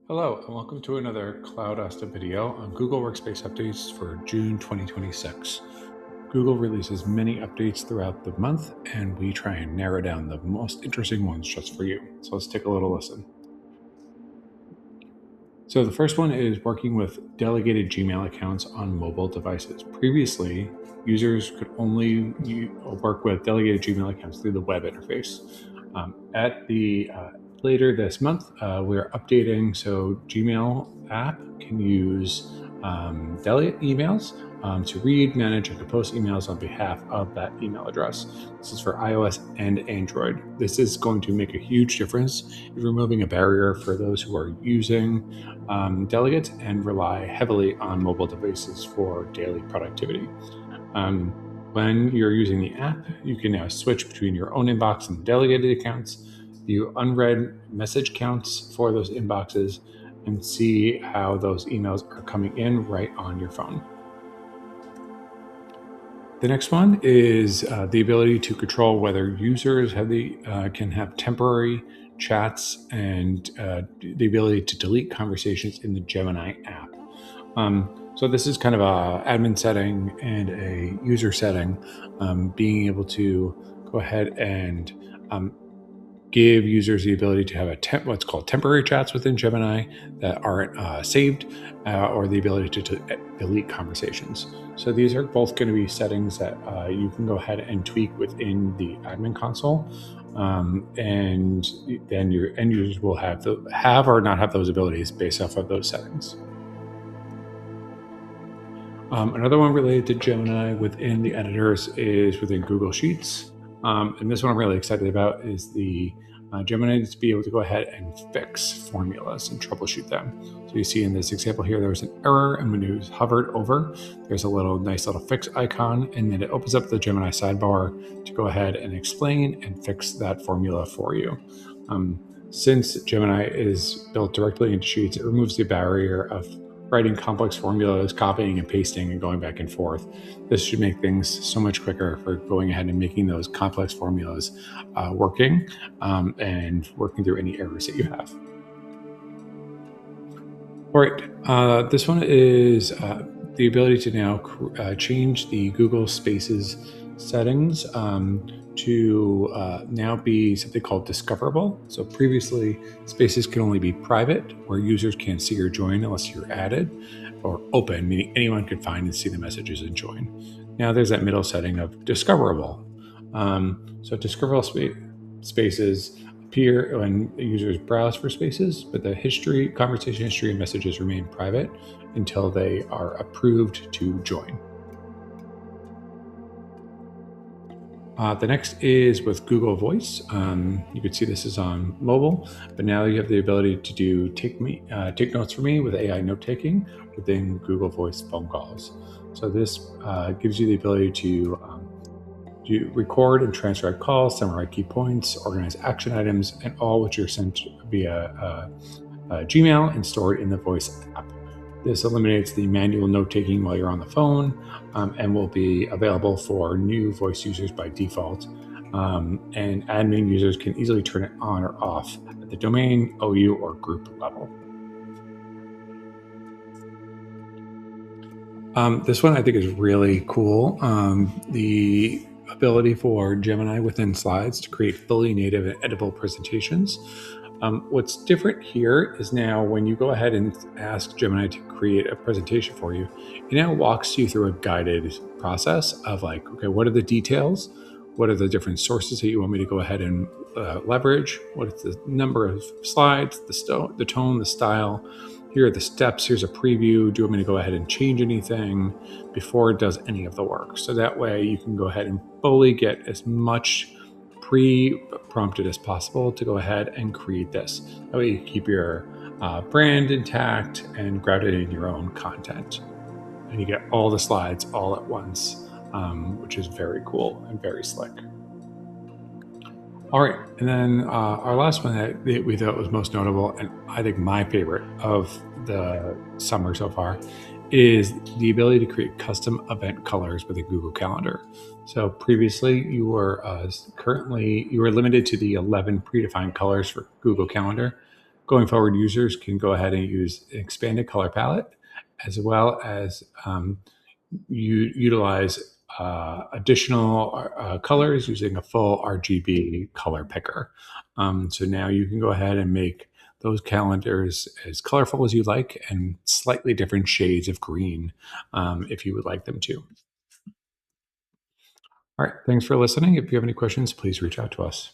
Hello, and welcome to another Cloud Asta video on Google Workspace updates for June 2026. Google releases many updates throughout the month, and we try and narrow down the most interesting ones just for you. So let's take a little listen. So the first one is working with delegated Gmail accounts on mobile devices. Previously, users could only work with delegated Gmail accounts through the web interface. Later this month, we're updating so Gmail app can use delegate emails to read, manage, and compose emails on behalf of that email address. This is for iOS and Android. This is going to make a huge difference in removing a barrier for those who are using delegates and rely heavily on mobile devices for daily productivity. When you're using the app, you can now switch between your own inbox and delegated accounts, view unread message counts for those inboxes, and see how those emails are coming in right on your phone. The next one is the ability to control whether users can have temporary chats and the ability to delete conversations in the Gemini app. So this is kind of a admin setting and a user setting, being able to go ahead and give users the ability to have what's called temporary chats within Gemini that aren't saved, or the ability to delete conversations. So these are both going to be settings that you can go ahead and tweak within the admin console, and then your end users will have or not have those abilities based off of those settings. Another one related to Gemini within the editors is within Google Sheets. And this one I'm really excited about is the Gemini to be able to go ahead and fix formulas and troubleshoot them. So you see in this example here, there was an error, and when you hovered over, there's a nice little fix icon, and then it opens up the Gemini sidebar to go ahead and explain and fix that formula for you. Since Gemini is built directly into Sheets, it removes the barrier of writing complex formulas, copying and pasting, and going back and forth. This should make things so much quicker for going ahead and making those complex formulas working, and working through any errors that you have. All right, this one is the ability to now change the Google Spaces settings to now be something called Discoverable. So previously, Spaces can only be private, where users can't see or join unless you're added, or open, meaning anyone can find and see the messages and join. Now there's that middle setting of Discoverable. So Discoverable Spaces appear when users browse for spaces, but the conversation history, and messages remain private until they are approved to join. The next is with Google Voice. You could see this is on mobile, but now you have the ability to do take notes for me with AI note taking within Google Voice phone calls. So this gives you the ability to record and transcribe calls, summarize key points, organize action items, and all which are sent via Gmail and stored in the Voice app. This eliminates the manual note-taking while you're on the phone, and will be available for new voice users by default. And admin users can easily turn it on or off at the domain, OU, or group level. This one I think is really cool. The ability for Gemini within slides to create fully native and editable presentations. What's different here is now when you go ahead and ask Gemini to create a presentation for you, it now walks you through a guided process of like, okay, what are the details? What are the different sources that you want me to go ahead and leverage? What is the number of slides, the tone, the style? Here are the steps. Here's a preview. Do you want me to go ahead and change anything before it does any of the work? So that way you can go ahead and fully get as much pre-prompted as possible to go ahead and create this. That way you keep your brand intact and grounded in your own content. And you get all the slides all at once, which is very cool and very slick. All right, and then our last one that we thought was most notable, and I think my favorite of the summer so far, is the ability to create custom event colors with a Google Calendar. So previously, you were limited to the 11 predefined colors for Google Calendar. Going forward, users can go ahead and use an expanded color palette, as well as utilize additional colors using a full RGB color picker. So now you can go ahead and make those calendars as colorful as you like and slightly different shades of green if you would like them to. All right, thanks for listening. If you have any questions, please reach out to us.